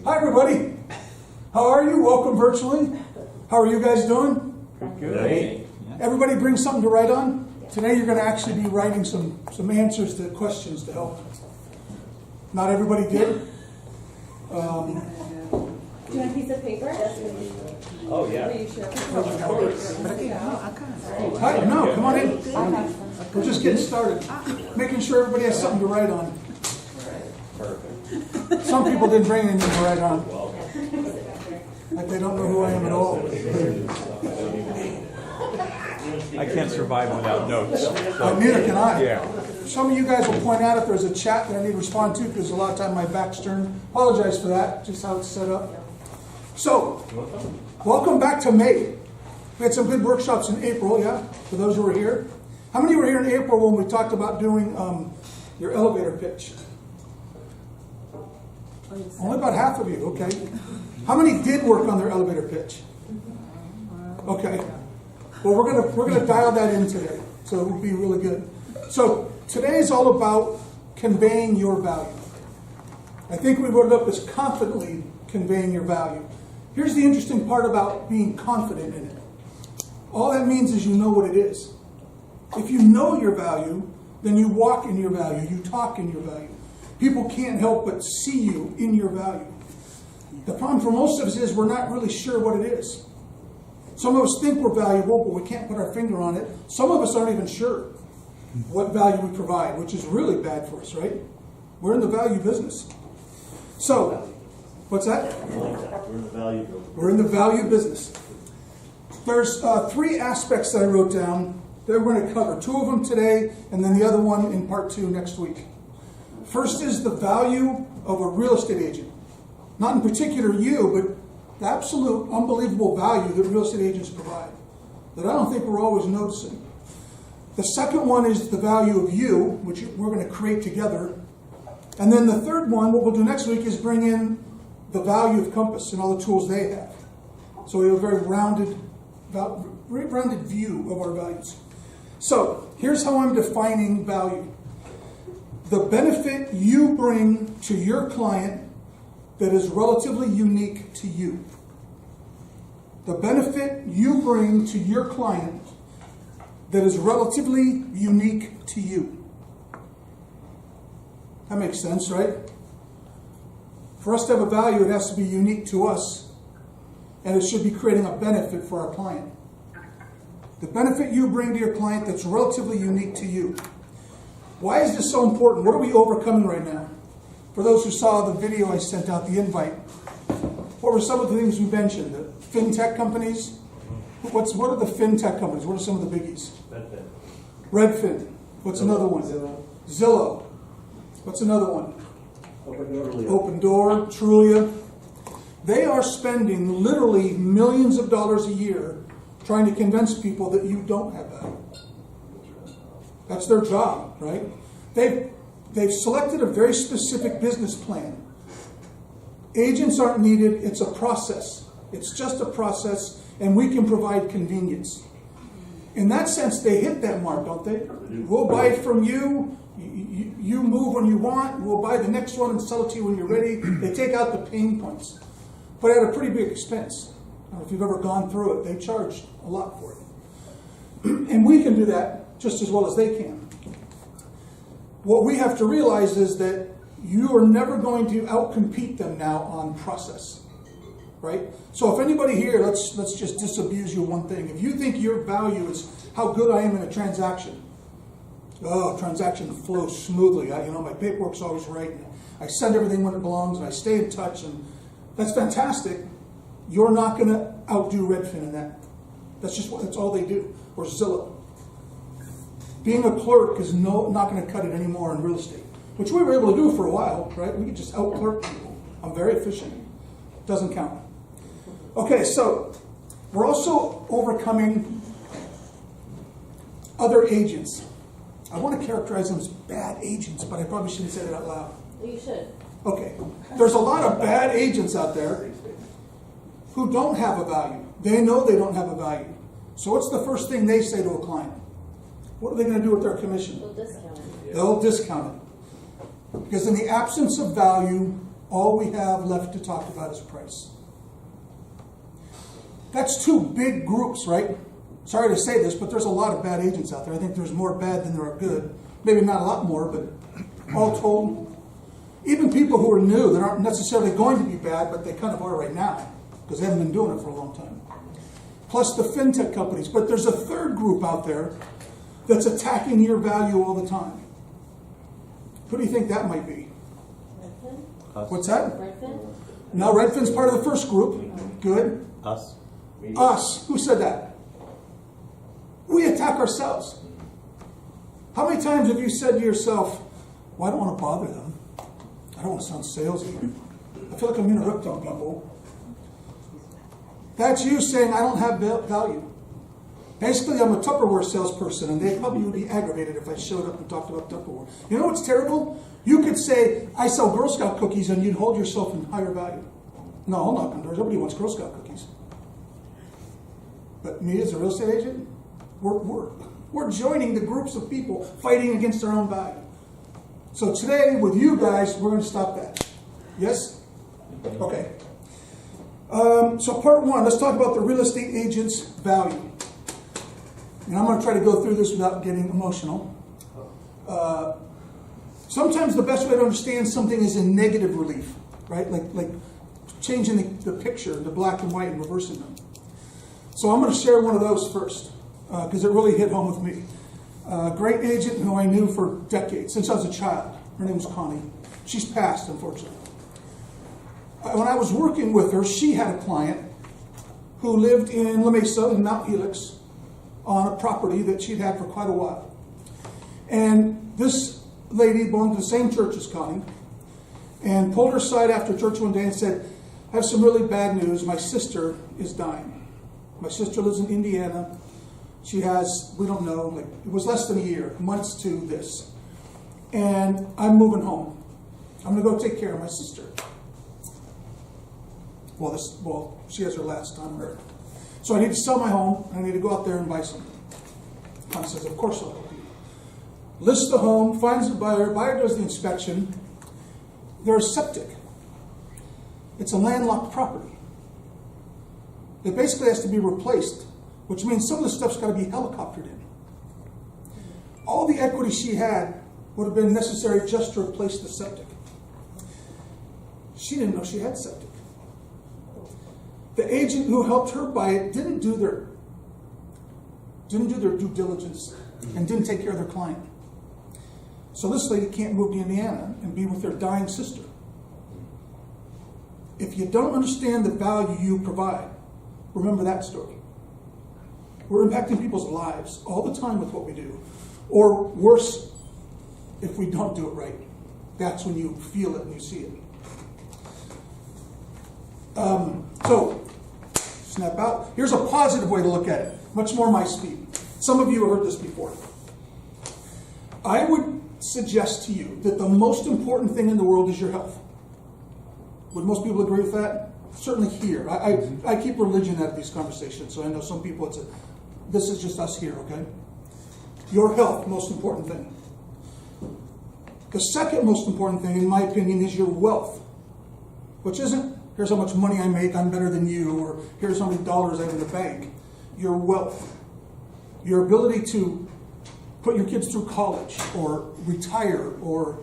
Hi, everybody. How are you? Welcome virtually. How are you guys doing? Good. Everybody bring something to write on? Today you're going to actually be writing some answers to questions to help. Not everybody did. Do you want a piece of paper? Oh, yeah. Are you sure? Hi, no, come on in. We're just getting started. Making sure everybody has something to write on. Perfect. Some people didn't bring anything to write on. Like they don't know who I am at all. I can't survive without notes. Neither can I. Yeah. Some of you guys will point out if there's a chat that I need to respond to because a lot of time my back's turned. Apologize for that, just how it's set up. So, welcome back to May. We had some good workshops in April, yeah, for those who were here. How many were here in April when we talked about doing your elevator pitch? Only about half of you, okay. How many did work on their elevator pitch? Okay. Well, we're gonna dial that in today, so it will be really good. So today is all about conveying your value. I think we wrote it up as confidently conveying your value. Here's the interesting part about being confident in it. All that means is you know what it is. If you know your value, then you walk in your value, you talk in your value. People can't help but see you in your value. The problem for most of us is we're not really sure what it is. Some of us think we're valuable, but we can't put our finger on it. Some of us aren't even sure what value we provide, which is really bad for us, right? We're in the value business. So, what's that? We're in the value business. We're in the value business. There's three aspects that I wrote down that we're going to cover. Two of them today, and then the other one in part 2 next week. First is the value of a real estate agent. Not in particular you, but the absolute unbelievable value that real estate agents provide that I don't think we're always noticing. The second one is the value of you, which we're going to create together. And then the third one, what we'll do next week, is bring in the value of Compass and all the tools they have. So we have a very rounded view of our values. So here's how I'm defining value. The benefit you bring to your client that is relatively unique to you. The benefit you bring to your client that is relatively unique to you. That makes sense, right? For us to have a value, it has to be unique to us, and it should be creating a benefit for our client. The benefit you bring to your client that's relatively unique to you. Why is this so important? What are we overcoming right now? For those who saw the video I sent out, the invite, what were some of the things we mentioned? The Fintech Companies? What are the Fintech Companies? What are some of the biggies? Redfin. What's another one? Zillow. What's another one? Open Door, Trulia. They are spending literally millions of dollars a year trying to convince people that you don't have value. That's their job, right? They've selected a very specific business plan. Agents aren't needed. It's a process. It's just a process, and we can provide convenience. In that sense, they hit that mark, don't they? We'll buy it from you. You move when you want. We'll buy the next one and sell it to you when you're ready. They take out the pain points, but at a pretty big expense. I don't know if you've ever gone through it. They charge a lot for it. And we can do that just as well as they can. What we have to realize is that you are never going to outcompete them now on process, right? So if anybody here, let's just disabuse you of one thing. If you think your value is how good I am in a transaction, transaction flows smoothly. My paperwork's always right. And I send everything when it belongs, and I stay in touch, and that's fantastic. You're not going to outdo Redfin in that. That's all they do, or Zillow. Being a clerk is not going to cut it anymore in real estate, which we were able to do for a while, right? We could just out-clerk people. I'm very efficient. Doesn't count. Okay, so we're also overcoming other agents. I want to characterize them as bad agents, but I probably shouldn't say that out loud. You should. Okay, there's a lot of bad agents out there who don't have a value. They know they don't have a value. So what's the first thing they say to a client? What are they going to do with their commission? They'll discount it. They'll discount it. Because in the absence of value, all we have left to talk about is price. That's two big groups, right? Sorry to say this, but there's a lot of bad agents out there. I think there's more bad than there are good. Maybe not a lot more, but all told, even people who are new that aren't necessarily going to be bad, but they kind of are right now because they haven't been doing it for a long time. Plus the Fintech companies. But there's a third group out there that's attacking your value all the time. Who do you think that might be? Redfin? What's that? Redfin? No, Redfin's part of the first group. Good. Us. Us. Who said that? We attack ourselves. How many times have you said to yourself, well, I don't want to bother them. I don't want to sound salesy. I feel like I'm interrupting people. That's you saying, I don't have value. Basically, I'm a Tupperware salesperson, and they probably would be aggravated if I showed up and talked about Tupperware. You know what's terrible? You could say, I sell Girl Scout cookies, and you'd hold yourself in higher value. No, I'll knock on doors. Everybody wants Girl Scout cookies. But me as a real estate agent, we're joining the groups of people fighting against their own value. So today, with you guys, we're going to stop that. Yes? Okay. So part one, let's talk about the real estate agent's value. And I'm going to try to go through this without getting emotional. Sometimes the best way to understand something is in negative relief, right? Like changing the picture to black and white and reversing them. So I'm going to share one of those first, because it really hit home with me. A great agent who I knew for decades, since I was a child. Her name was Connie. She's passed, unfortunately. When I was working with her, she had a client who lived in La Mesa, in Mount Helix, on a property that she'd had for quite a while. And this lady belonged to the same church as Connie, and pulled her aside after church one day and said, I have some really bad news. My sister is dying. My sister lives in Indiana. She has, we don't know, it was less than a year, months to this. And I'm moving home. I'm going to go take care of my sister. Well, she has her last time on earth. So I need to sell my home, and I need to go out there and buy something. Tom says, of course I'll help you. Lists the home, finds the buyer. Buyer does the inspection. There's septic. It's a landlocked property. It basically has to be replaced, which means some of the stuff's got to be helicoptered in. All the equity she had would have been necessary just to replace the septic. She didn't know she had septic. The agent who helped her buy it didn't do their due diligence and didn't take care of their client. So this lady can't move to Indiana and be with her dying sister. If you don't understand the value you provide, remember that story. We're impacting people's lives all the time with what we do. Or worse, if we don't do it right. That's when you feel it and you see it. So, snap out. Here's a positive way to look at it. Much more my speed. Some of you have heard this before. I would suggest to you that the most important thing in the world is your health. Would most people agree with that? Certainly here. I keep religion out of these conversations, so I know some people, this is just us here, okay? Your health, most important thing. The second most important thing, in my opinion, is your wealth. Which isn't, here's how much money I make, I'm better than you, or here's how many dollars I have in the bank. Your wealth. Your ability to put your kids through college, or retire, or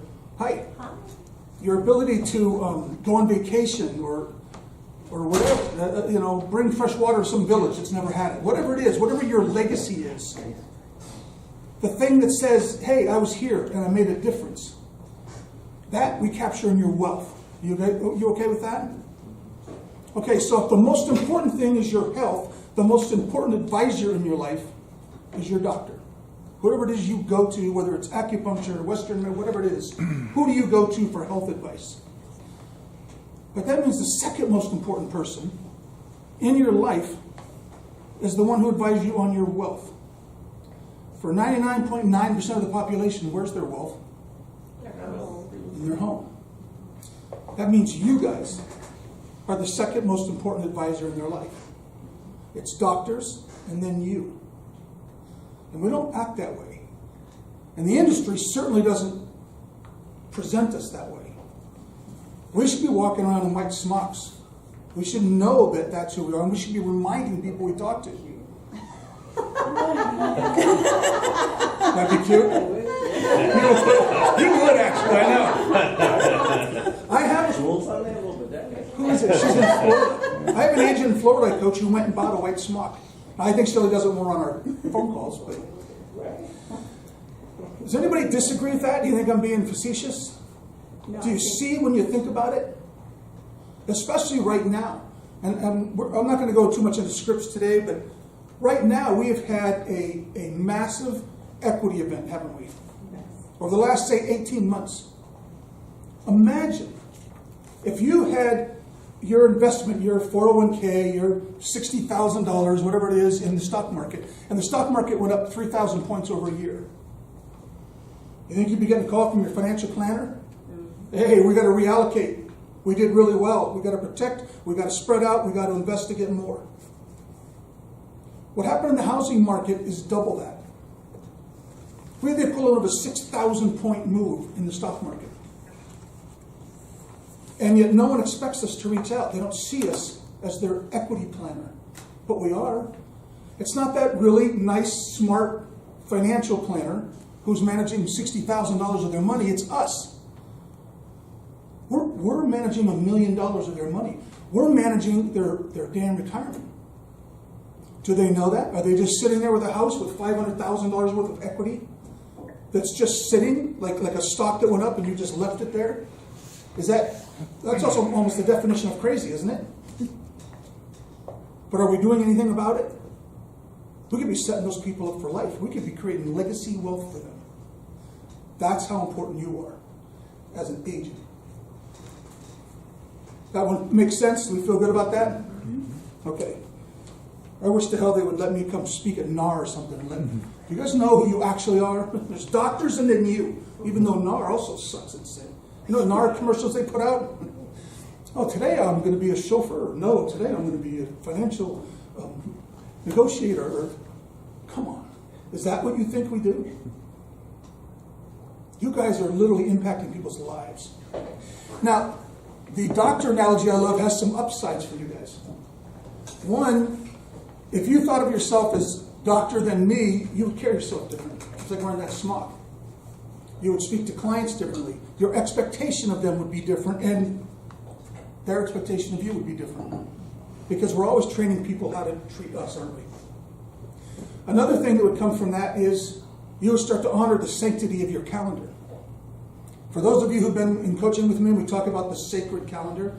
your ability to go on vacation, or whatever, bring fresh water to some village that's never had it. Whatever it is, whatever your legacy is. The thing that says, hey, I was here and I made a difference. That we capture in your wealth. You okay with that? Okay, so if the most important thing is your health, the most important advisor in your life is your doctor. Whoever it is you go to, whether it's acupuncture, Western, whatever it is, who do you go to for health advice? But that means the second most important person in your life is the one who advises you on your wealth. For 99.9% of the population, where's their wealth? In their home. That means you guys are the second most important advisor in their life. It's doctors and then you. And we don't act that way. And the industry certainly doesn't present us that way. We should be walking around in white smocks. We should know that that's who we are, and we should be reminding people we talk to. That'd be cute. You would actually, I know. I have. Who is it? She's in Florida. I have an agent in Florida coach who went and bought a white smock. I think Shirley does it more on our phone calls. But does anybody disagree with that? Do you think I'm being facetious? No, Do you see when you think about it? Especially right now. And I'm not going to go too much into scripts today, but right now we have had a massive equity event, haven't we? Over the last, say, 18 months. Imagine if you had your investment, your 401k, your $60,000, whatever it is, in the stock market, and the stock market went up 3,000 points over a year. You think you'd be getting a call from your financial planner? Hey, we got to reallocate. We did really well. We got to protect. We got to spread out. We got to invest to get more. What happened in the housing market is double that. We had the equivalent of a 6,000 point move in the stock market. And yet no one expects us to reach out. They don't see us as their equity planner. But we are. It's not that really nice, smart financial planner who's managing $60,000 of their money. It's us. We're managing $1 million of their money. We're managing their damn retirement. Do they know that? Are they just sitting there with a house with $500,000 worth of equity that's just sitting like a stock that went up and you just left it there? That's also almost the definition of crazy, isn't it? But are we doing anything about it? We could be setting those people up for life. We could be creating legacy wealth for them. That's how important you are as an agent. That one makes sense? Do we feel good about that? Okay. I wish to hell they would let me come speak at NAR or something. Do you guys know who you actually are? There's doctors and then you. Even though NAR also sucks at sin. You know the NAR commercials they put out? Oh, today I'm going to be a chauffeur. No, today I'm going to be a financial negotiator. Come on. Is that what you think we do? You guys are literally impacting people's lives. Now, the doctor analogy I love has some upsides for you guys. One, if you thought of yourself as doctor than me, you would carry yourself differently. It's like wearing that smock. You would speak to clients differently. Your expectation of them would be different, and their expectation of you would be different. Because we're always training people how to treat us, aren't we? Another thing that would come from that is you would start to honor the sanctity of your calendar. For those of you who've been in coaching with me, we talk about the sacred calendar.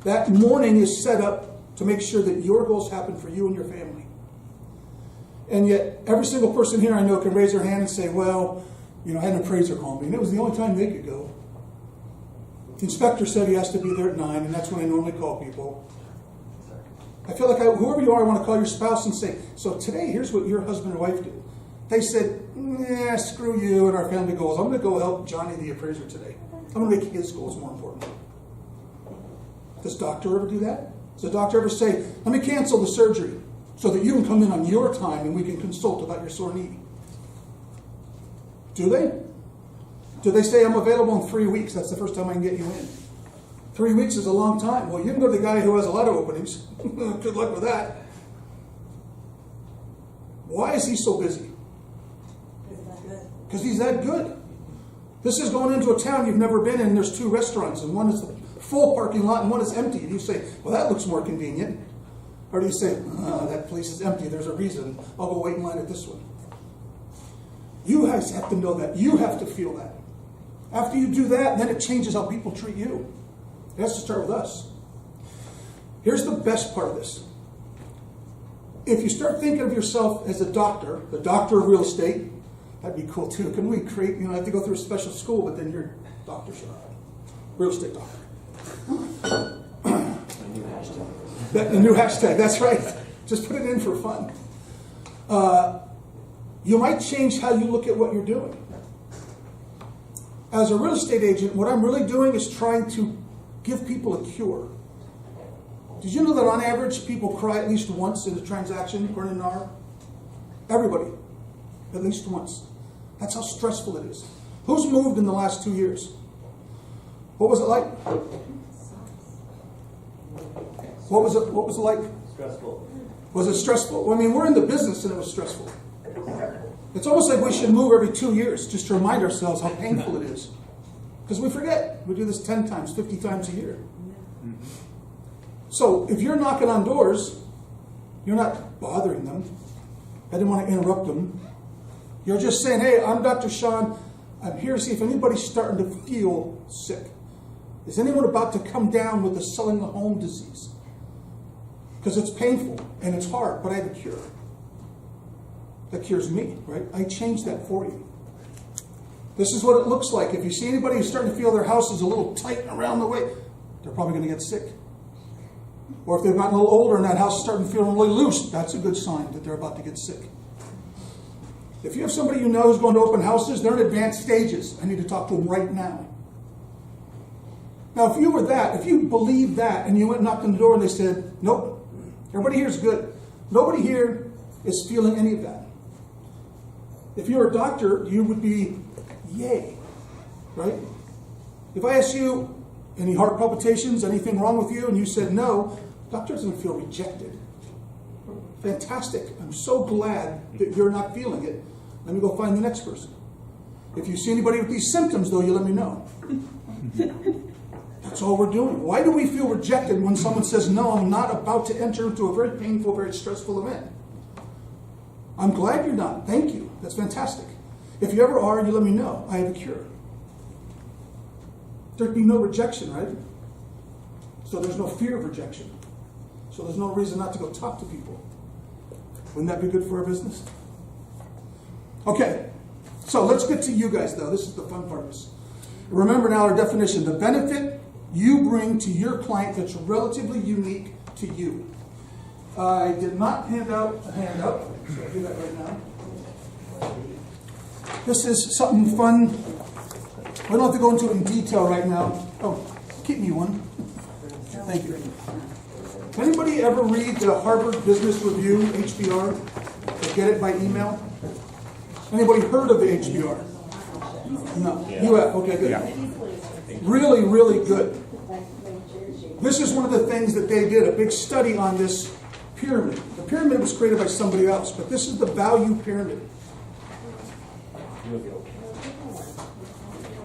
That morning is set up to make sure that your goals happen for you and your family. And yet, every single person here I know can raise their hand and say, well, I had an appraiser call me, and it was the only time they could go. The inspector said he has to be there at 9, and that's when I normally call people. I feel like whoever you are, I want to call your spouse and say, so today, here's what your husband or wife did. They said, screw you and our family goals. I'm going to go help Johnny the appraiser today. I'm going to make his goals more important. Does doctor ever do that? Does the doctor ever say, let me cancel the surgery so that you can come in on your time and we can consult about your sore knee? Do they? Do they say, I'm available in 3 weeks? That's the first time I can get you in. 3 weeks is a long time. Well, you can go to the guy who has a lot of openings. Good luck with that. Why is he so busy? Because he's that good. This is going into a town you've never been in. There's 2 restaurants, and one is the full parking lot and one is empty. And you say, well, that looks more convenient. Or do you say, that place is empty. There's a reason. I'll go wait in line at this one. You guys have to know that. You have to feel that. After you do that, then it changes how people treat you. It has to start with us. Here's the best part of this. If you start thinking of yourself as a doctor, the doctor of real estate, that'd be cool too. Can we create, I have to go through a special school, but then you're Dr. Sharp. Real estate doctor. The new hashtag, that's right. Just put it in for fun. You might change how you look at what you're doing. As a real estate agent, what I'm really doing is trying to give people a cure. Did you know that on average, people cry at least once in a transaction, according to NAR? Everybody. At least once. That's how stressful it is. Who's moved in the last 2 years? What was it like? What was it? What was it like? Stressful. Was it stressful? Well, I mean, we're in the business and it was stressful. It's almost like we should move every 2 years just to remind ourselves how painful it is. Because we forget. We do this 10 times, 50 times a year. So if you're knocking on doors, you're not bothering them. I didn't want to interrupt them. You're just saying, hey, I'm Dr. Sean. I'm here to see if anybody's starting to feel sick. Is anyone about to come down with the selling the home disease? Because it's painful and it's hard, but I have a cure. That cures me, right? I changed that for you. This is what it looks like. If you see anybody who's starting to feel their house is a little tight around the way, they're probably going to get sick. Or if they've gotten a little older and that house is starting to feel really loose, that's a good sign that they're about to get sick. If you have somebody you know who's going to open houses, they're in advanced stages. I need to talk to them right now. Now, if you were that, if you believed that, and you went and knocked on the door and they said, nope, everybody here is good. Nobody here is feeling any of that. If you're a doctor, you would be, yay, right? If I asked you, any heart palpitations, anything wrong with you, and you said no, doctor doesn't feel rejected. Fantastic. I'm so glad that you're not feeling it. Let me go find the next person. If you see anybody with these symptoms, though, you let me know. That's all we're doing. Why do we feel rejected when someone says, no, I'm not about to enter into a very painful, very stressful event? I'm glad you're not. Thank you. That's fantastic. If you ever are, you let me know. I have a cure. There'd be no rejection, right? So there's no fear of rejection. So there's no reason not to go talk to people. Wouldn't that be good for our business? Okay, so let's get to you guys, though. This is the fun part of this. Remember now our definition. The benefit you bring to your client that's relatively unique to you. I did not hand out a handout, so I'll do that right now. This is something fun. We don't have to go into it in detail right now. Oh, keep me one. Thank you. Anybody ever read the Harvard Business Review, HBR? Or get it by email? Anybody heard of the HBR? No. Yeah. You have? Okay, good. Yeah. Really, really good. This is one of the things that they did, a big study on this pyramid. The pyramid was created by somebody else, but this is the value pyramid.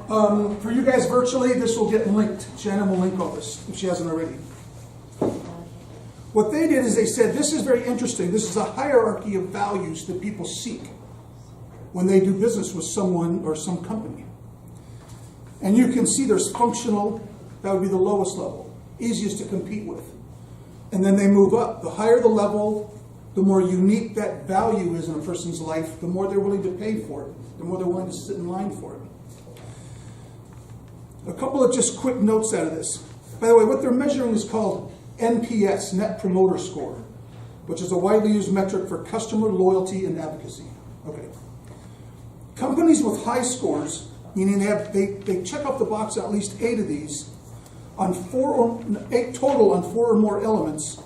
For you guys virtually, this will get linked. Shannon will link all this, if she hasn't already. What they did is they said, this is very interesting. This is a hierarchy of values that people seek when they do business with someone or some company. And you can see there's functional, that would be the lowest level, easiest to compete with. And then they move up. The higher the level, the more unique that value is in a person's life, the more they're willing to pay for it, the more they're willing to sit in line for it. A couple of just quick notes out of this. By the way, what they're measuring is called NPS, Net Promoter Score, which is a widely used metric for customer loyalty and advocacy. Okay. Companies with high scores, meaning they check off the box on at least 8 of these, on 8 total on 4 or more elements.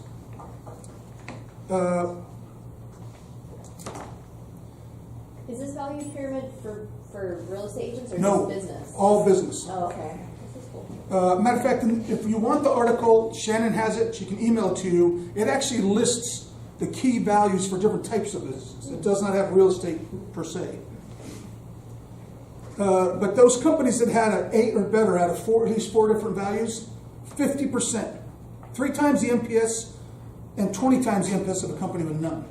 Is this value pyramid for real estate agents or No, just business? all business. Oh, okay. This is cool. Matter of fact, if you want the article, Shannon has it. She can email it to you. It actually lists the key values for different types of businesses. It does not have real estate per se. But those companies that had an 8 or better out of at least 4 different values, 50%. 3 times the NPS and 20 times the NPS of a company with none.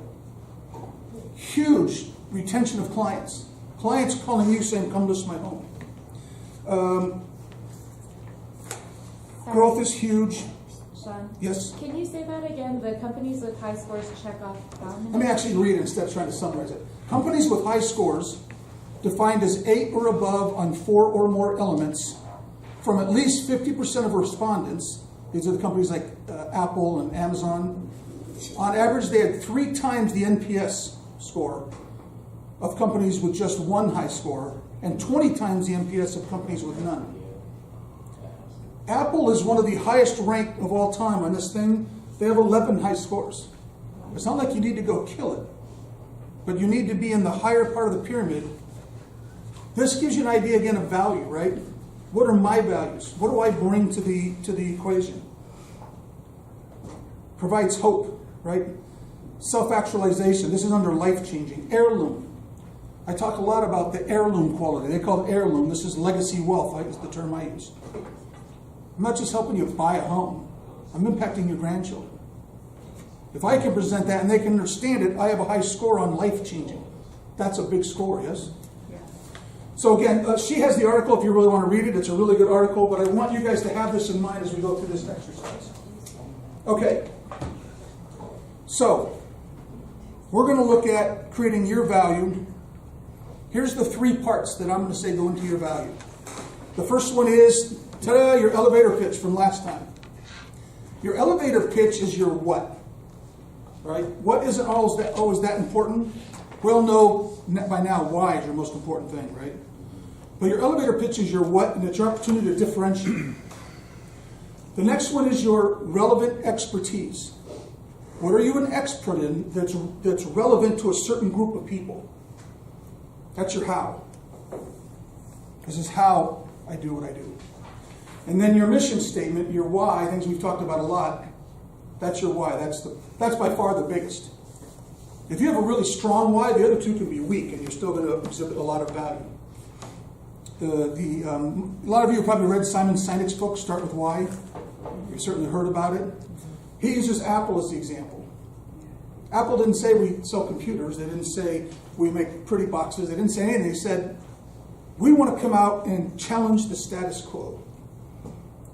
Huge retention of clients. Clients calling you saying, come list my home. Growth is huge. Sean, Yes? can you say that again? The companies with high scores check off dominance? Let me actually read it instead of trying to summarize it. Companies with high scores, defined as 8 or above on 4 or more elements, from at least 50% of respondents, these are the companies like Apple and Amazon, on average they had 3 times the NPS score of companies with just 1 high score, and 20 times the NPS of companies with none. Apple is one of the highest ranked of all time on this thing. They have 11 high scores. It's not like you need to go kill it, but you need to be in the higher part of the pyramid. This gives you an idea again of value, right? What are my values? What do I bring to the equation? provides hope, right? Self-actualization. This is under life-changing. Heirloom. I talk a lot about the heirloom quality. They call it heirloom. This is legacy wealth, right? Is the term I use. I'm not just helping you buy a home. I'm impacting your grandchildren. If I can present that and they can understand it, I have a high score on life-changing. That's a big score, yes? So again, she has the article if you really want to read it. It's a really good article, but I want you guys to have this in mind as we go through this exercise. Okay. So, we're going to look at creating your value. Here's the 3 parts that I'm going to say go into your value. The first one is, ta-da, your elevator pitch from last time. Your elevator pitch is your what. Right? What isn't always that important? We'll know by now why is your most important thing, right? But your elevator pitch is your what, and it's your opportunity to differentiate. The next one is your relevant expertise. What are you an expert in that's relevant to a certain group of people? That's your how. This is how I do what I do. And then your mission statement, your why, things we've talked about a lot. That's your why. That's by far the biggest. If you have a really strong why, the other 2 can be weak, and you're still going to exhibit a lot of value. A lot of you have probably read Simon Sinek's book, Start With Why. You've certainly heard about it. He uses Apple as the example. Apple didn't say we sell computers. They didn't say we make pretty boxes. They didn't say anything. They said, we want to come out and challenge the status quo.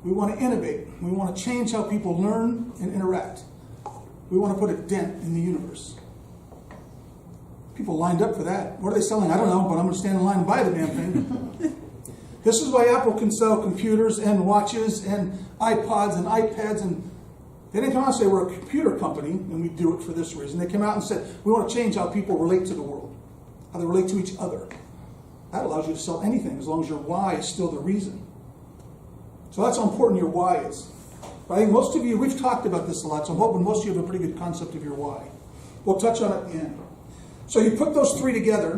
We want to innovate. We want to change how people learn and interact. We want to put a dent in the universe. People lined up for that. What are they selling? I don't know, but I'm going to stand in line and buy the damn thing. This is why Apple can sell computers and watches and iPods and iPads. And they didn't come out and say we're a computer company and we do it for this reason. They came out and said we want to change how people relate to the world, how they relate to each other. That allows you to sell anything as long as your why is still the reason. So that's how important your why is. But I think most of you, we've talked about this a lot, so I'm hoping most of you have a pretty good concept of your why. We'll touch on it at the end. So you put those 3 together.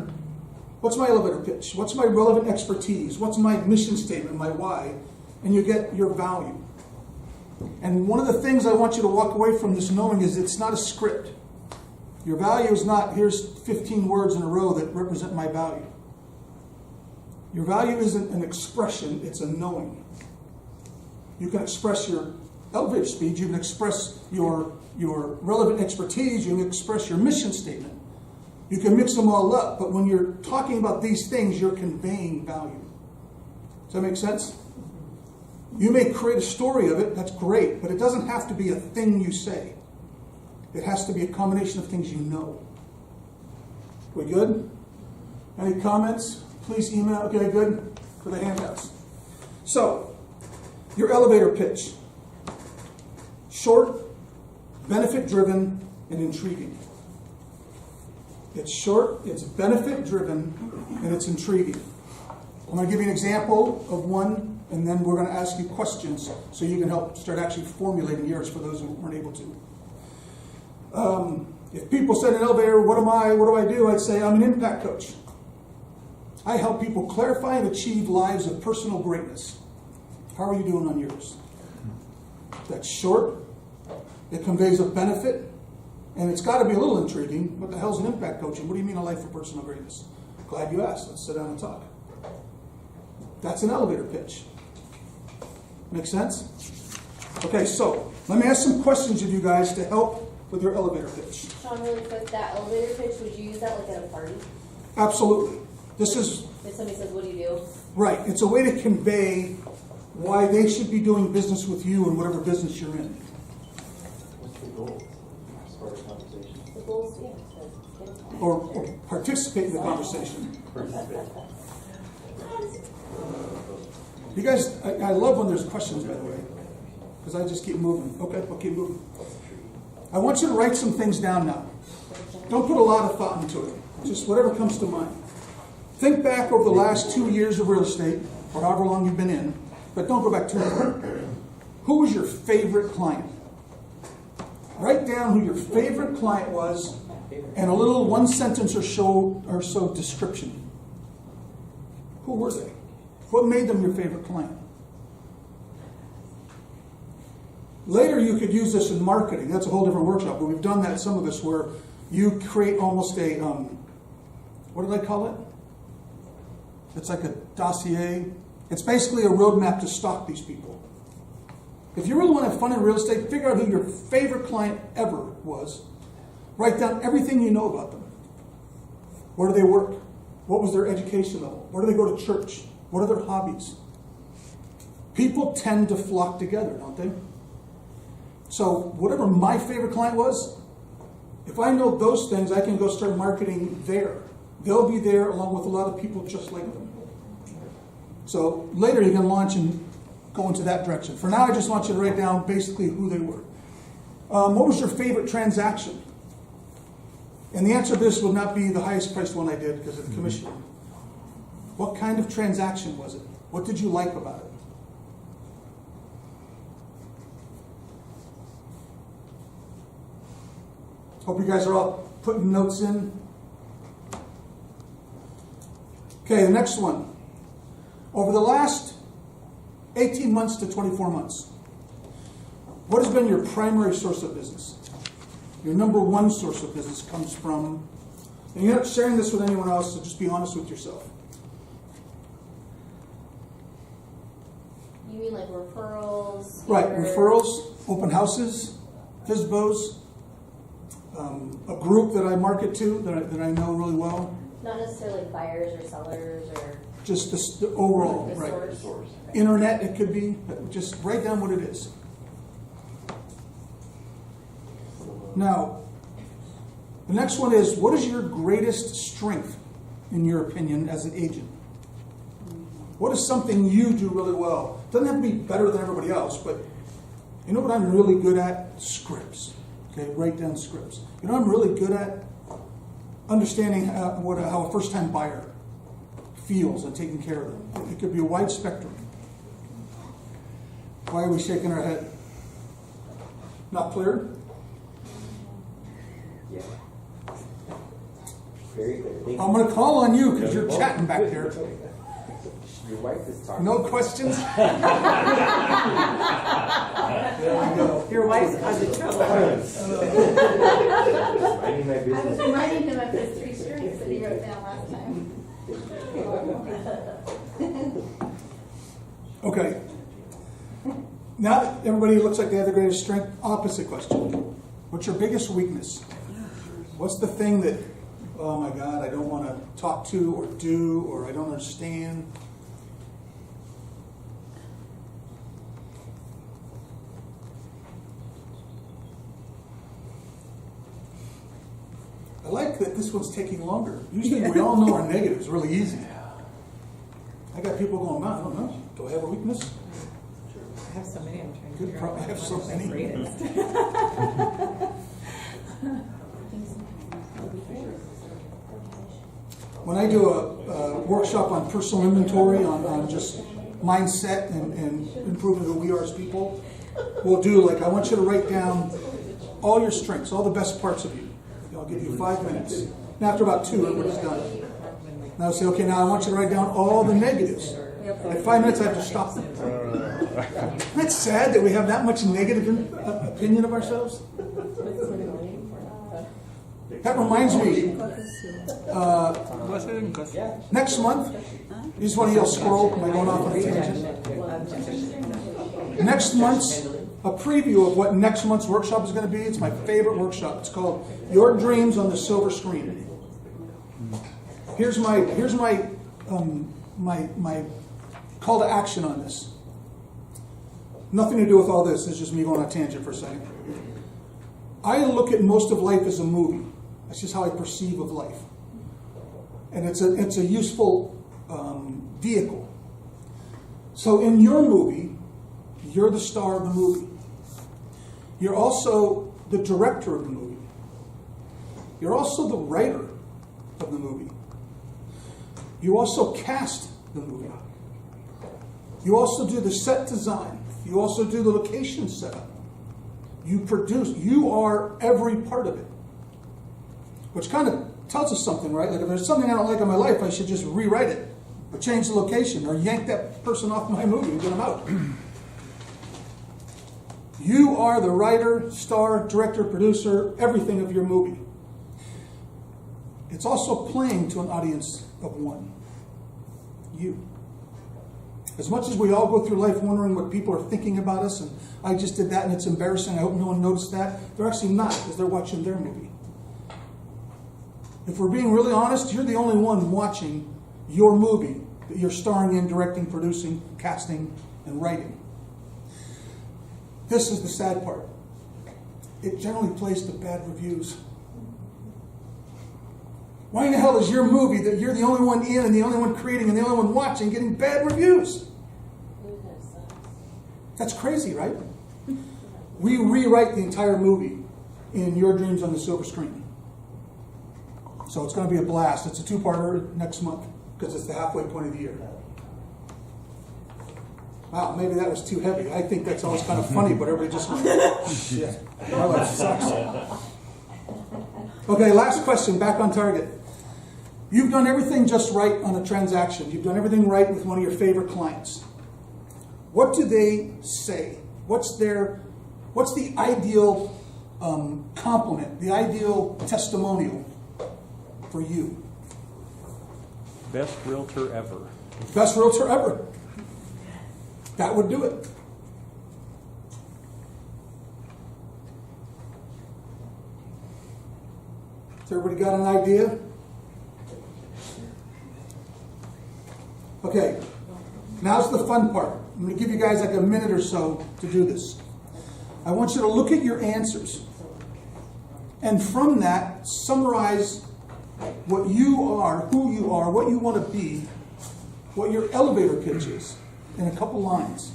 What's my elevator pitch? What's my relevant expertise? What's my mission statement, my why? And you get your value. And one of the things I want you to walk away from this knowing is it's not a script. Your value is not, here's 15 words in a row that represent my value. Your value isn't an expression, it's a knowing. You can express your elevator speed, you can express your relevant expertise, you can express your mission statement. You can mix them all up, but when you're talking about these things, you're conveying value. Does that make sense? You may create a story of it, that's great, but it doesn't have to be a thing you say. It has to be a combination of things you know. We good? Any comments? Please email. Okay, good. For the handouts. So, your elevator pitch. Short, benefit-driven, and intriguing. It's short, it's benefit-driven, and it's intriguing. I'm going to give you an example of one, and then we're going to ask you questions so you can help start actually formulating yours for those who weren't able to. If people said in an elevator, what do I do? I'd say I'm an impact coach. I help people clarify and achieve lives of personal greatness. How are you doing on yours? That's short. It conveys a benefit. And it's got to be a little intriguing. What the hell's an impact coaching? What do you mean a life of personal greatness? Glad you asked. Let's sit down and talk. That's an elevator pitch. Make sense? Okay, so let me ask some questions of you guys to help with your elevator pitch. Sean, really quick, that elevator pitch, would you use that like at a party? Absolutely. This is... If somebody says, what do you do? Right. It's a way to convey why they should be doing business with you in whatever business you're in. What's the goal as far as conversation? The goals, yeah. Or participate in the conversation. You guys, I love when there's questions, by the way, because I just keep moving. Okay, I'll keep moving. I want you to write some things down now. Don't put a lot of thought into it. Just whatever comes to mind. Think back over the last 2 years of real estate, or however long you've been in, but don't go back too far. Who was your favorite client? Write down who your favorite client was, and a little 1 sentence or so description. Who were they? What made them your favorite client? Later, you could use this in marketing. That's a whole different workshop, but we've done that, some of us, where you create almost a, what did I call it? It's like a dossier. It's basically a roadmap to stalk these people. If you really want to have fun in real estate, figure out who your favorite client ever was. Write down everything you know about them. Where do they work? What was their education level? Where do they go to church? What are their hobbies? People tend to flock together, don't they? So whatever my favorite client was, if I know those things, I can go start marketing there. They'll be there along with a lot of people just like them. So later you can launch and go into that direction. For now, I just want you to write down basically who they were. What was your favorite transaction? And the answer to this would not be the highest priced one I did because of the commission. What kind of transaction was it? What did you like about it? Hope you guys are all putting notes in. Okay, the next one. Over the last 18 months to 24 months, what has been your primary source of business? Your number one source of business comes from, and you're not sharing this with anyone else, so just be honest with yourself. You mean like referrals? Right, or- referrals, open houses, FSBOs, a group that I market to that I know really well. Not necessarily buyers or sellers or Just the overall, the right. source. Internet, it could be. Just write down what it is. Now, the next one is, what is your greatest strength, in your opinion, as an agent? What is something you do really well? Doesn't have to be better than everybody else, but you know what I'm really good at? Scripts. Okay, write down scripts. You know what I'm really good at? Understanding how a first-time buyer feels and taking care of them. It could be a wide spectrum. Why are we shaking our head? Not clear? Yeah. Very clear. I'm going to call on you because you're chatting back there. Your wife is talking. No questions? There we go. Your wife's causing trouble. Minding my I was business. reminding him of his 3 strengths that he wrote down last time. Okay. Now that everybody looks like they have the greatest strength, opposite question. What's your biggest weakness? What's the thing that, oh my God, I don't want to talk to or do, or I don't understand? I like that this one's taking longer. Usually we all know our negatives really easy. I got people going, I don't know. Do I have a weakness? I have so many, I'm trying to Good figure problem. out I have which so one is my many. greatest. When I do a workshop on personal inventory, on just mindset and improving who we are as people, we'll do I want you to write down all your strengths, all the best parts of you. I'll give you 5 minutes. And after about 2, everybody's done. Now I'll say, okay, now I want you to write down all the negatives. At 5 minutes, I have to stop them. Isn't that sad that we have that much negative opinion of ourselves? That reminds me, next month, you just want to yell squirrel, am I going off on a tangent? Next month's, a preview of what next month's workshop is going to be. It's my favorite workshop. It's called Your Dreams on the Silver Screen. Here's my call to action on this. Nothing to do with all this. It's just me going on a tangent for a second. I look at most of life as a movie. That's just how I perceive of life. And it's a useful vehicle. So in your movie, you're the star of the movie. You're also the director of the movie. You're also the writer of the movie. You also cast the movie. You also do the set design. You also do the location setup. You produce. You are every part of it. Which kind of tells us something, right? Like if there's something I don't like in my life, I should just rewrite it, or change the location, or yank that person off my movie and get them out. You are the writer, star, director, producer, everything of your movie. It's also playing to an audience of one. You. As much as we all go through life wondering what people are thinking about us, and I just did that and it's embarrassing, I hope no one noticed that, they're actually not, because they're watching their movie. If we're being really honest, you're the only one watching your movie that you're starring in, directing, producing, casting, and writing. This is the sad part. It generally plays to bad reviews. Why in the hell is your movie that you're the only one in and the only one creating and the only one watching getting bad reviews? That's crazy, right? We rewrite the entire movie in Your Dreams on the Silver Screen. So it's going to be a blast. It's a two-parter next month because it's the halfway point of the year. Wow, maybe that was too heavy. I think that's always kind of funny, but everybody just went, shit, my life sucks. Okay, last question, back on target. You've done everything just right on a transaction. You've done everything right with one of your favorite clients. What do they say? What's the ideal compliment, the ideal testimonial for you? Best realtor ever. Best realtor ever. That would do it. Has everybody got an idea? Okay, now's the fun part. I'm going to give you guys like a minute or so to do this. I want you to look at your answers. And from that, summarize what you are, who you are, what you want to be, what your elevator pitch is, in a couple lines.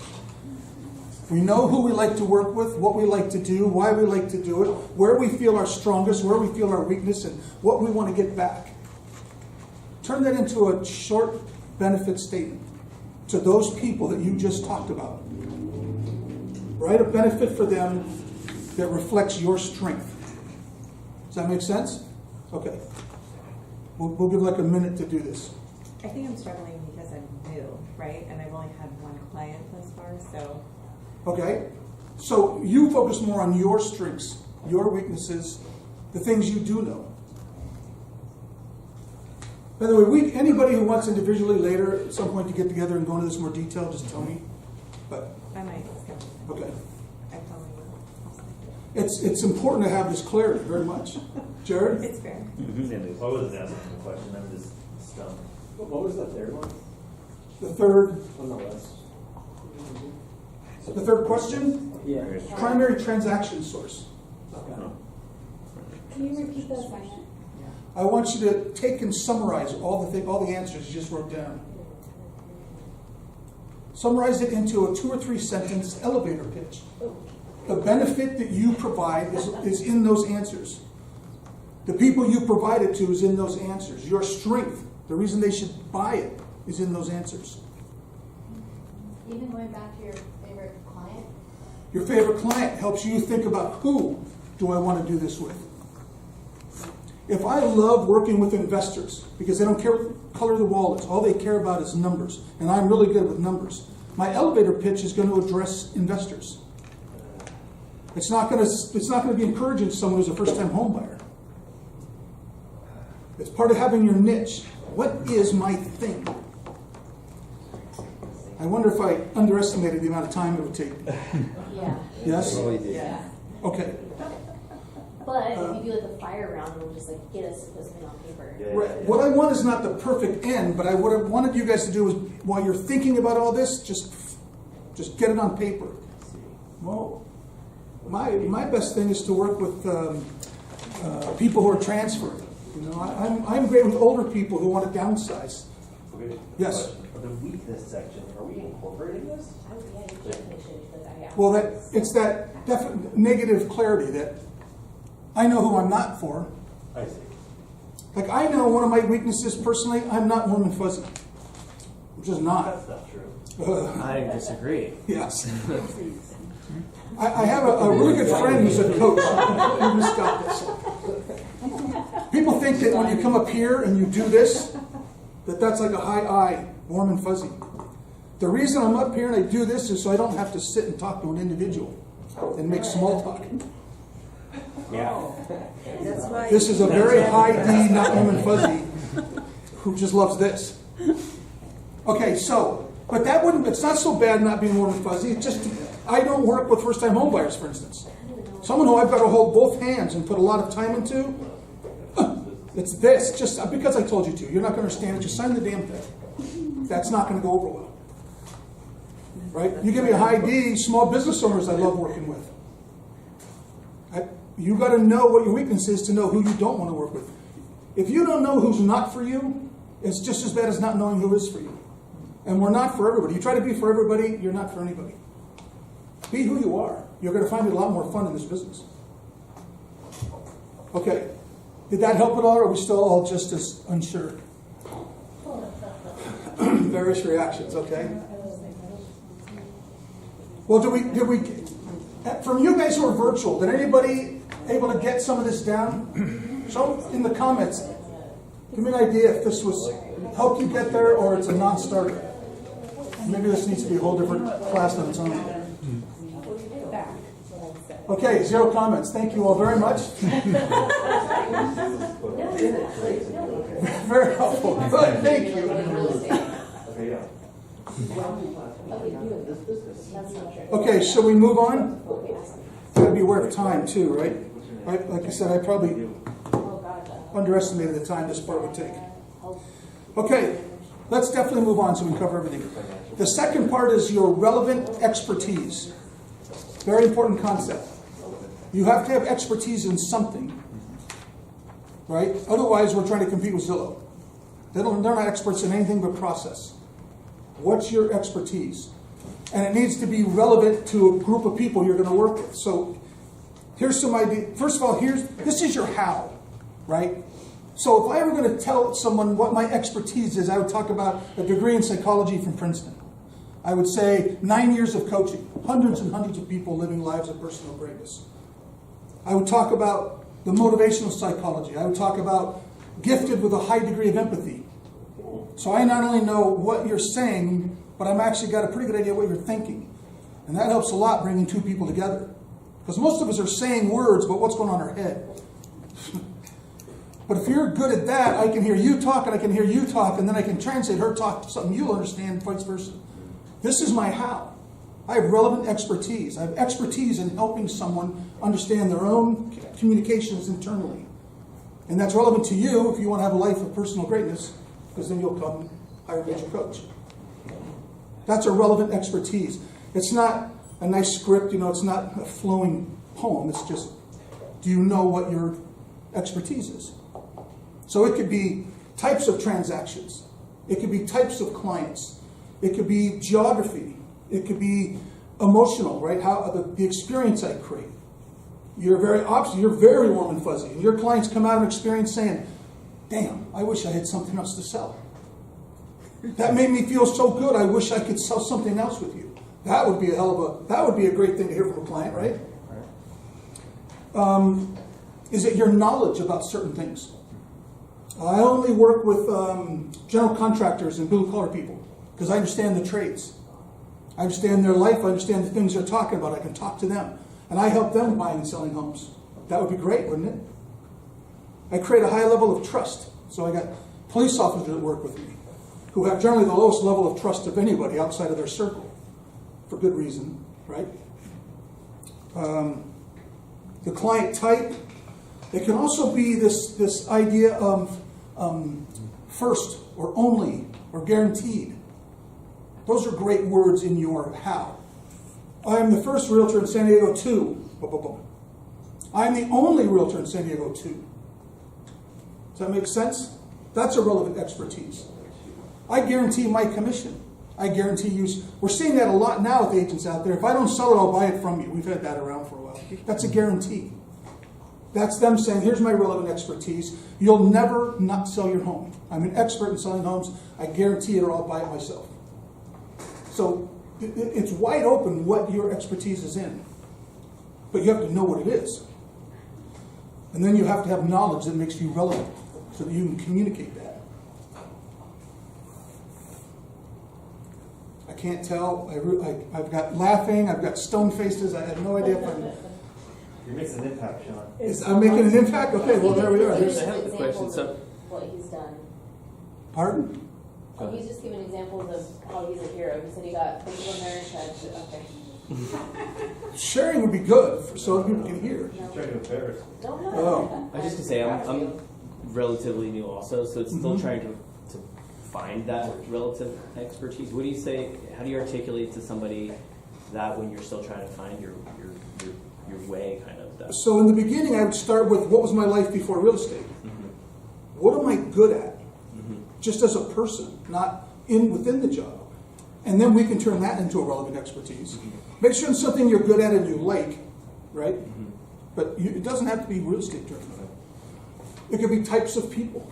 We know who we like to work with, what we like to do, why we like to do it, where we feel our strongest, where we feel our weakness, and what we want to get back. Turn that into a short benefit statement to those people that you just talked about. Write a benefit for them that reflects your strength. Does that make sense? Okay. We'll give like a minute to do this. I think I'm struggling because I'm new, right? And I've only had one client thus far, so. Okay? So you focus more on your strengths, your weaknesses, the things you do know. By the way, anybody who wants individually later at some point to get together and go into this in more detail, just tell me. But I might schedule. okay. I probably will. It's important to have this clarity very much. Jared? It's fair. I wasn't asking a question, I'm just stumped. What was the third one? The third On the list. The third question? Yeah. Primary transaction source. Can you repeat those questions? I want you to take and summarize all the answers you just wrote down. Summarize it into a 2 or 3 sentence elevator pitch. The benefit that you provide is in those answers. The people you provide it to is in those answers. Your strength, the reason they should buy it, is in those answers. Even going back to your favorite client? Your favorite client helps you think about who do I want to do this with. If I love working with investors because they don't care what color the wall is, all they care about is numbers, and I'm really good with numbers, my elevator pitch is going to address investors. It's not going to be encouraging to someone who's a first-time home buyer. It's part of having your niche. What is my thing? I wonder if I underestimated the amount of time it would take. Yeah. Yes? Yeah. Okay. But if you do like a fire round, it'll just like get us to put something on paper. Right. What I want is not the perfect end, but what I wanted you guys to do is, while you're thinking about all this, just get it on paper. Well, my best thing is to work with people who are transferring. You know, I'm great with older people who want to downsize. Okay. Yes. The weakness section, are we incorporating this? Oh, yeah, you definitely should put that, yeah. Well, it's that definite negative clarity that I know who I'm not for. I see. Like, I know one of my weaknesses personally, I'm not warm and fuzzy. I'm just not. That's not true. I disagree. Yes. I have a really good friend who's a coach. You just got this. People think that when you come up here and you do this, that's like a high I, warm and fuzzy. The reason I'm up here and I do this is so I don't have to sit and talk to an individual and make small talk. Yeah. That's why. This is a very high D, not warm and fuzzy, who just loves this. Okay, so, but that wouldn't, it's not so bad not being warm and fuzzy. It's just, I don't work with first-time home buyers, for instance. Someone who I've got to hold both hands and put a lot of time into, it's this, just because I told you to. You're not going to understand it, just sign the damn thing. That's not going to go over well. Right? You give me a high D, small business owners I love working with. You got to know what your weakness is to know who you don't want to work with. If you don't know who's not for you, it's just as bad as not knowing who is for you. And we're not for everybody. You try to be for everybody, you're not for anybody. Be who you are. You're going to find it a lot more fun in this business. Okay. Did that help at all, or are we still all just as unsure? Various reactions, okay? Well, did we, from you guys who are virtual, did anybody able to get some of this down? Show in the comments. Give me an idea if this was help you get there or it's a non-starter. Maybe this needs to be a whole different class on its own. Okay, 0 comments. Thank you all very much. Very helpful. Good, thank you. Okay, shall we move on? Gotta be aware of time too, right? Like I said, I probably underestimated the time this part would take. Okay, let's definitely move on so we can cover everything. The second part is your relevant expertise. Very important concept. You have to have expertise in something, right? Otherwise, we're trying to compete with Zillow. They're not experts in anything but process. What's your expertise? And it needs to be relevant to a group of people you're going to work with. So here's some idea. First of all, this is your how, right? So if I were going to tell someone what my expertise is, I would talk about a degree in psychology from Princeton. I would say 9 years of coaching, hundreds and hundreds of people living lives of personal greatness. I would talk about the motivational psychology. I would talk about gifted with a high degree of empathy. So I not only know what you're saying, but I've actually got a pretty good idea what you're thinking. And that helps a lot bringing two people together. Because most of us are saying words, but what's going on in our head? But if you're good at that, I can hear you talk and I can hear you talk, and then I can translate her talk to something you'll understand, vice versa. This is my how. I have relevant expertise. I have expertise in helping someone understand their own communications internally. And that's relevant to you if you want to have a life of personal greatness, because then you'll come hire me as your coach. That's a relevant expertise. It's not a nice script, it's not a flowing poem. It's just, do you know what your expertise is? So it could be types of transactions. It could be types of clients. It could be geography. It could be emotional, right? How the experience I create. You're very opposite. You're very warm and fuzzy. And your clients come out of experience saying, damn, I wish I had something else to sell. That made me feel so good, I wish I could sell something else with you. That would be a great thing to hear from a client, right? Is it your knowledge about certain things? I only work with general contractors and blue-collar people because I understand the trades. I understand their life. I understand the things they're talking about. I can talk to them. And I help them buying and selling homes. That would be great, wouldn't it? I create a high level of trust. So I got police officers that work with me who have generally the lowest level of trust of anybody outside of their circle for good reason, right? The client type. It can also be this idea of first or only or guaranteed. Those are great words in your how. I am the first realtor in San Diego 2. I am the only realtor in San Diego 2. Does that make sense? That's a relevant expertise. I guarantee my commission. I guarantee you. We're seeing that a lot now with agents out there. If I don't sell it, I'll buy it from you. We've had that around for a while. That's a guarantee. That's them saying, here's my relevant expertise. You'll never not sell your home. I'm an expert in selling homes. I guarantee it or I'll buy it myself. So it's wide open what your expertise is in. But you have to know what it is. And then you have to have knowledge that makes you relevant so that you can communicate that. I can't tell. I've got laughing. I've got stone faces. I have no idea if I'm. You're making an impact, Sean. I'm making an impact. Okay, well there we are. He's There's, giving I have a question, examples so- of what he's done. pardon? Oh, he's just giving examples of how he's a hero. He said he got people in there and said, okay. Sharing would be good so people can hear. She's trying to embarrass me. No, no. Oh. I was just gonna say, I'm relatively new also, so it's still Mhm. trying to find that relative expertise. What do you say, how do you articulate to somebody that when you're still trying to find your way, kind of that? So in the beginning, I would start with what was my life before real estate? What am I good at? Just as a person, not within the job. And then we can turn that into a relevant expertise. Make sure it's something you're good at and you like, right? But it doesn't have to be real estate driven. It could be types of people.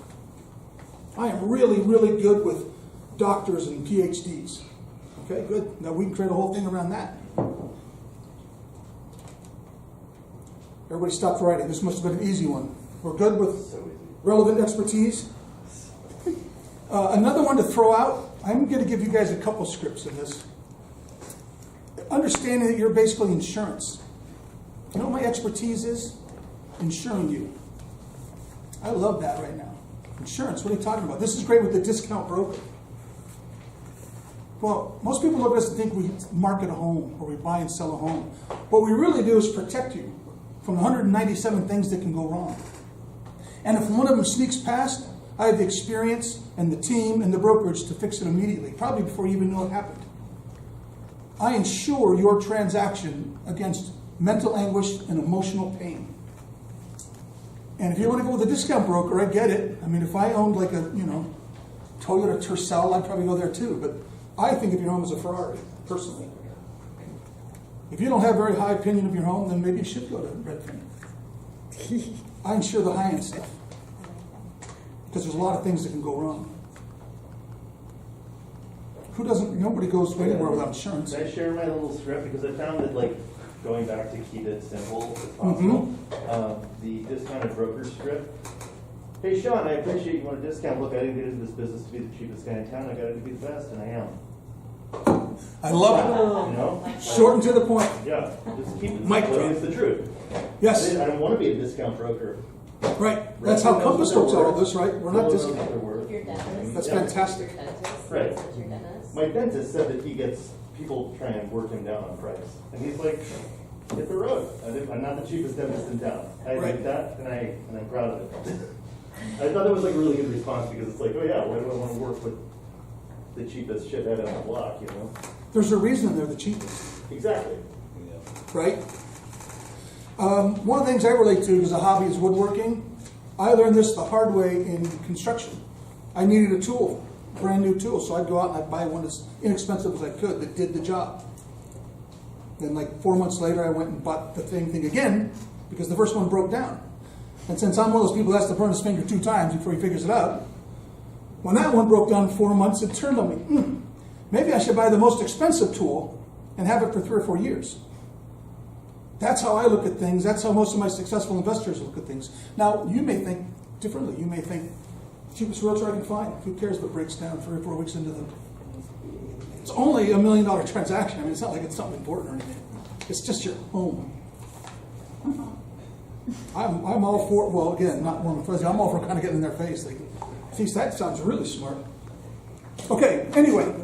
I am really, really good with doctors and PhDs. Okay, good. Now we can create a whole thing around that. Everybody stopped writing. This must have been an easy one. We're good with So easy. relevant expertise. Another one to throw out, I'm going to give you guys a couple scripts in this. Understanding that you're basically insurance. You know what my expertise is? Insuring you. I love that right now. Insurance, what are you talking about? This is great with the discount broker. Well, most people look at us and think we market a home or we buy and sell a home. What we really do is protect you from 197 things that can go wrong. And if one of them sneaks past, I have the experience and the team and the brokerage to fix it immediately, probably before you even know it happened. I insure your transaction against mental anguish and emotional pain. And if you want to go with a discount broker, I get it. I mean, if I owned like a, Toyota Tercel, I'd probably go there too. But I think of your home as a Ferrari, personally. If you don't have a very high opinion of your home, then maybe you should go to Redfin. I insure the high-end stuff. Because there's a lot of things that can go wrong. Nobody goes anywhere without insurance. Can I share my little script? Because I found that, going back to keep it simple as possible, the discounted broker script. Hey, Sean, I appreciate you want a discount. Look, I didn't get into this business to be the cheapest guy in town. I got it to be the best, and I am. I love You know? it. Short and to the point. Yeah, just keep it Mic simple. drop. It's the truth. Yes, I don't want to be a discount broker. right. That's how Compass looks at all this, right? We're not discount. discounting. Your dentist. That's Yeah. fantastic. Your dentist. Right. That's your dentist. My dentist said that he gets people trying to work him down on price. And he's like, hit the road. I'm not the cheapest dentist in town. I Right. admit that, and I'm proud of it. I thought that was a really good response because it's like, oh yeah, why do I want to work with the cheapest shithead on the block, There's a reason they're the cheapest, Exactly. right? One of the things I relate to as a hobby is woodworking. I learned this the hard way in construction. I needed a tool, brand new tool, so I'd go out and I'd buy one as inexpensive as I could that did the job. Then 4 months later, I went and bought the thing again because the first one broke down. And since I'm one of those people that has to burn his finger 2 times before he figures it out, when that one broke down in 4 months, it turned on me. Maybe I should buy the most expensive tool and have it for 3 or 4 years. That's how I look at things. That's how most of my successful investors look at things. Now, you may think differently. You may think, cheapest realtor I can find. Who cares if it breaks down 3 or 4 weeks into the... It's only $1 million transaction. I mean, it's not like it's something important or anything. It's just your home. I'm all for, well, again, not warm and fuzzy. I'm all for kind of getting in their face. Geez, that sounds really smart. Okay, anyway.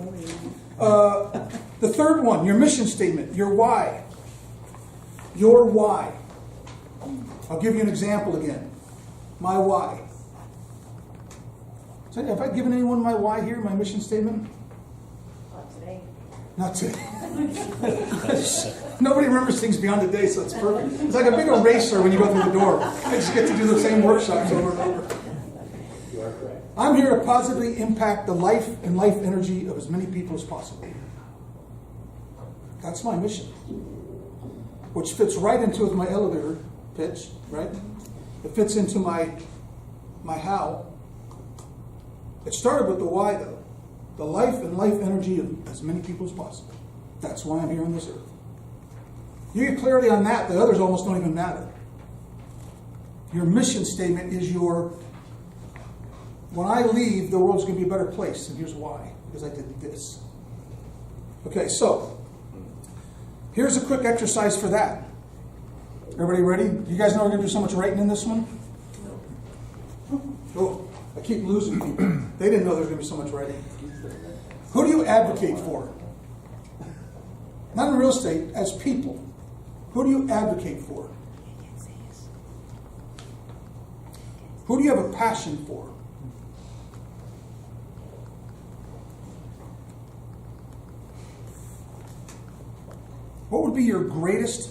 The third one, your mission statement, your why. Your why. I'll give you an example again. My why. Have I given anyone my why here, my mission statement? Not today. Not today. Nobody remembers things beyond a day, so it's perfect. It's like a big eraser when you go through the door. I just get to do the same workshops over and over. You are correct. I'm here to positively impact the life and life energy of as many people as possible. That's my mission. Which fits right into my elevator pitch, right? It fits into my how. It started with the why, though. The life and life energy of as many people as possible. That's why I'm here on this earth. You get clarity on that, the others almost don't even matter. Your mission statement is when I leave, the world's going to be a better place, and here's why. Because I did this. Okay, so here's a quick exercise for that. Everybody ready? You guys know we're going to do so much writing in this one? Oh, I keep losing people. They didn't know there was going to be so much writing. Who do you advocate for? Not in real estate, as people. Who do you advocate for? Who do you have a passion for? What would be your greatest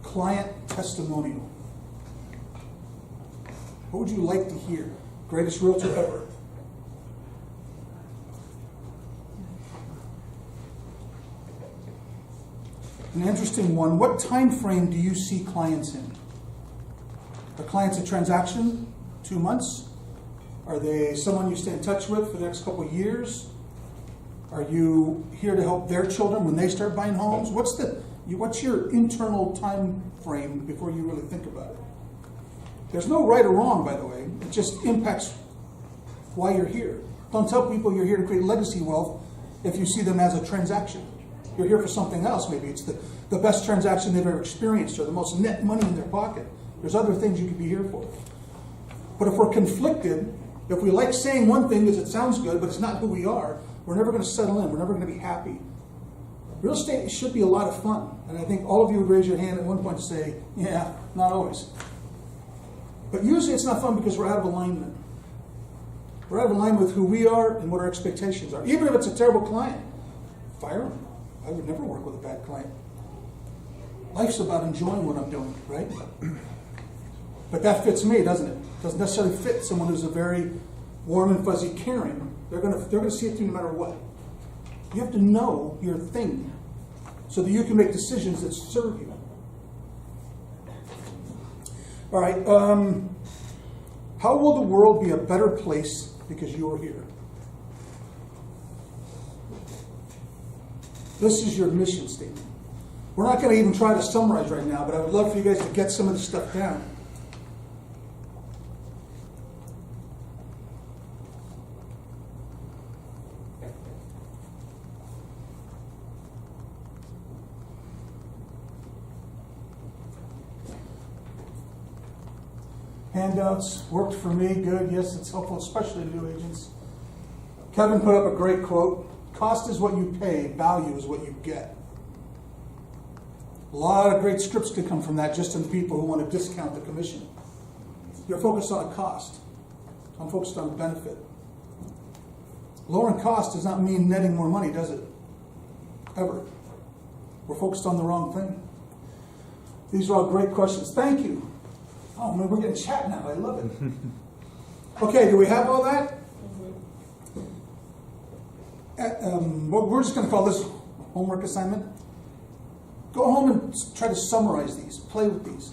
client testimonial? What would you like to hear? Greatest realtor ever. An interesting one. What time frame do you see clients in? Are clients a transaction? 2 months? Are they someone you stay in touch with for the next couple of years? Are you here to help their children when they start buying homes? What's your internal time frame before you really think about it? There's no right or wrong, by the way. It just impacts why you're here. Don't tell people you're here to create legacy wealth if you see them as a transaction. You're here for something else. Maybe it's the best transaction they've ever experienced or the most net money in their pocket. There's other things you could be here for. But if we're conflicted, if we like saying one thing because it sounds good, but it's not who we are, we're never going to settle in. We're never going to be happy. Real estate should be a lot of fun. And I think all of you would raise your hand at one point to say, yeah, not always. But usually it's not fun because we're out of alignment. We're out of alignment with who we are and what our expectations are. Even if it's a terrible client, fire them. I would never work with a bad client. Life's about enjoying what I'm doing, right? But that fits me, doesn't it? Doesn't necessarily fit someone who's a very warm and fuzzy caring. They're gonna see it through no matter what. You have to know your thing so that you can make decisions that serve you. All right. How will the world be a better place because you are here? This is your mission statement. We're not going to even try to summarize right now, but I would love for you guys to get some of this stuff down. Handouts worked for me, good. Yes, it's helpful, especially to new agents. Kevin put up a great quote. Cost is what you pay, value is what you get. A lot of great scripts could come from that just in people who want to discount the commission. You're focused on a cost. I'm focused on a benefit. Lowering cost does not mean netting more money, does it? Ever. We're focused on the wrong thing. These are all great questions. Thank you. Oh man, we're getting chat now. I love it. Okay, do we have all that? Well, we're just going to call this homework assignment. Go home and try to summarize these. Play with these.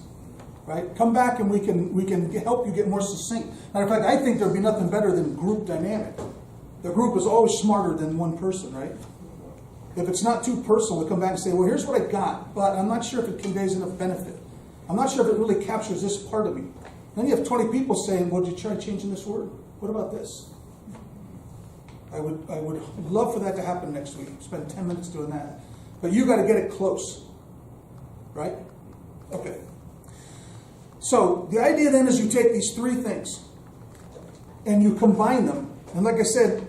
Right? Come back and we can help you get more succinct. Matter of fact, I think there'd be nothing better than group dynamic. The group is always smarter than one person, right? If it's not too personal, we come back and say, well, here's what I got, but I'm not sure if it conveys enough benefit. I'm not sure if it really captures this part of me. Then you have 20 people saying, well, did you try changing this word? What about this? I would love for that to happen next week. Spend 10 minutes doing that. But you got to get it close. Right? Okay. So the idea then is you take these three things and you combine them. And like I said,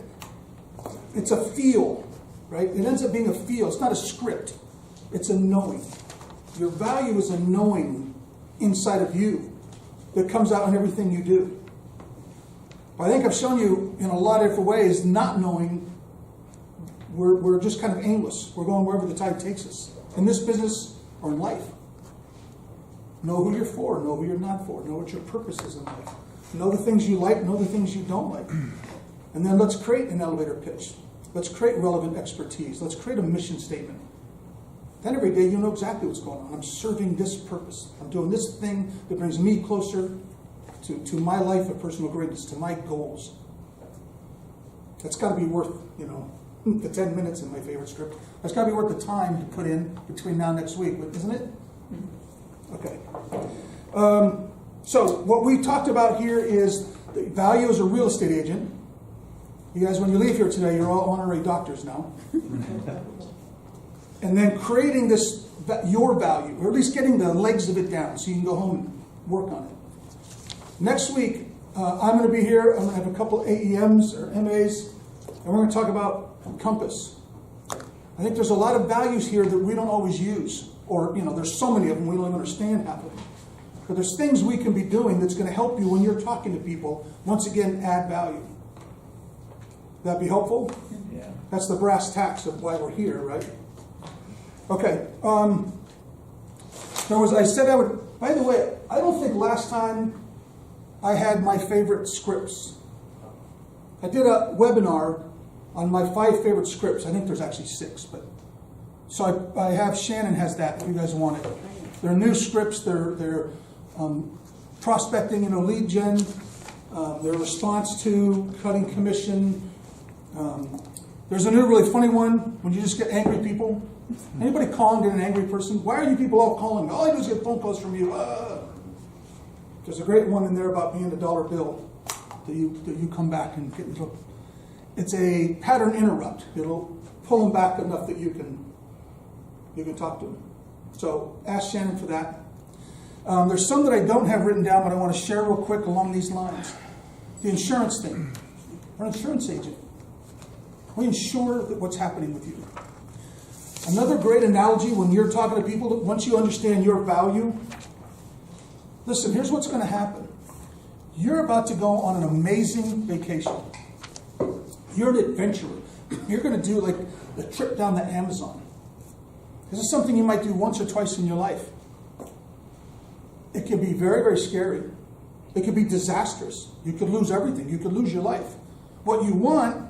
it's a feel. Right? It ends up being a feel. It's not a script. It's a knowing. Your value is a knowing inside of you that comes out in everything you do. But I think I've shown you in a lot of different ways, not knowing, we're just kind of aimless. We're going wherever the tide takes us. In this business or in life. Know who you're for. Know who you're not for. Know what your purpose is in life. Know the things you like. Know the things you don't like. And then let's create an elevator pitch. Let's create relevant expertise. Let's create a mission statement. Then every day you know exactly what's going on. I'm serving this purpose. I'm doing this thing that brings me closer to my life of personal greatness, to my goals. That's got to be worth, the 10 minutes in my favorite script. That's got to be worth the time to put in between now and next week, isn't it? Okay. So what we talked about here is the value as a real estate agent. You guys, when you leave here today, you're all honorary doctors now. and then creating this, your value, or at least getting the legs of it down so you can go home and work on it. Next week, I'm going to be here. I'm going to have a couple AEMs or MAs, and we're going to talk about compass. I think there's a lot of values here that we don't always use, or there's so many of them we don't even understand half of them. But there's things we can be doing that's going to help you when you're talking to people. Once again, add value. That be helpful? Yeah. That's the brass tacks of why we're here, right? Okay. I said I would. By the way, I don't think last time I had my favorite scripts. I did a webinar on my 5 favorite scripts. I think there's actually 6, but so I have Shannon has that if you guys want it. They're new scripts. They're prospecting, lead gen. Their response to cutting commission. There's a new really funny one when you just get angry people. Anybody call and get an angry person? Why are you people all calling? All I do is get phone calls from you. There's a great one in there about being a dollar bill that you come back and get into. It's a pattern interrupt. It'll pull them back enough that you can talk to them. So ask Shannon for that. There's some that I don't have written down, but I want to share real quick along these lines. The insurance thing. We're an insurance agent. We insure that what's happening with you. Another great analogy when you're talking to people, once you understand your value, listen, here's what's going to happen. You're about to go on an amazing vacation. You're an adventurer. You're going to do like the trip down the Amazon. This is something you might do once or twice in your life. It can be very, very scary. It could be disastrous. You could lose everything. You could lose your life. What you want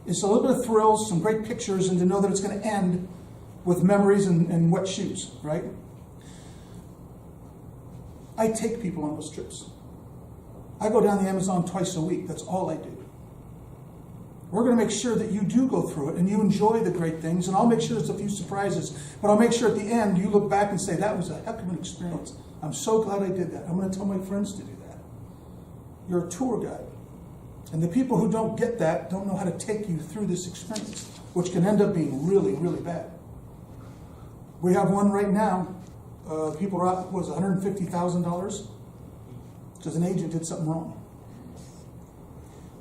is a little bit of thrills, some great pictures, and to know that it's going to end with memories and wet shoes, right? I take people on those trips. I go down the Amazon twice a week. That's all I do. We're going to make sure that you do go through it and you enjoy the great things, and I'll make sure there's a few surprises, but I'll make sure at the end you look back and say, that was a heck of an experience. I'm so glad I did that. I'm going to tell my friends to do that. You're a tour guide. And the people who don't get that don't know how to take you through this experience, which can end up being really, really bad. We have one right now. People are out, was $150,000 because an agent did something wrong.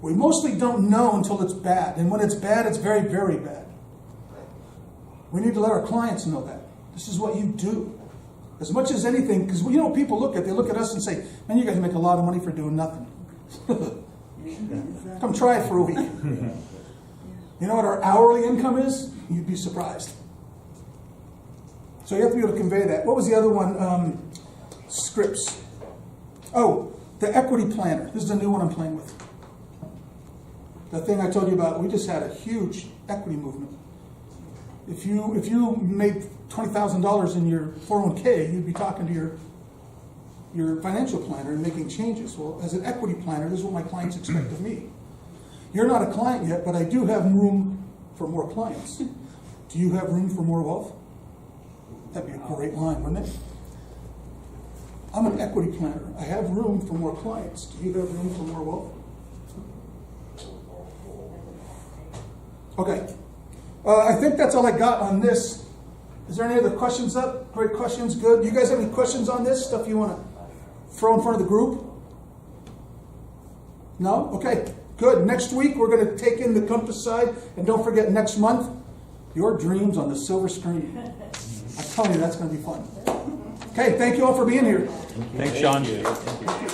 We mostly don't know until it's bad. And when it's bad, it's very, very bad. We need to let our clients know that. This is what you do. As much as anything, because people look at us and say, man, you guys make a lot of money for doing nothing. Come try it for a week. You know what our hourly income is? You'd be surprised. So you have to be able to convey that. What was the other one? Scripts. Oh, the equity planner. This is a new one I'm playing with. The thing I told you about, we just had a huge equity movement. If you made $20,000 in your 401k, you'd be talking to your financial planner and making changes. Well, as an equity planner, this is what my clients expect of me. You're not a client yet, but I do have room for more clients. Do you have room for more wealth? That'd be a great line, wouldn't it? I'm an equity planner. I have room for more clients. Do you have room for more wealth? Okay. I think that's all I got on this. Is there any other questions up? Great questions. Good. You guys have any questions on this? Stuff you want to throw in front of the group? No? Okay. Good. Next week, we're going to take in the compass side. And don't forget, next month, your dreams on the silver screen. I'm telling you, that's going to be fun. Okay. Thank you all for being here. Thanks, Sean. Thank you.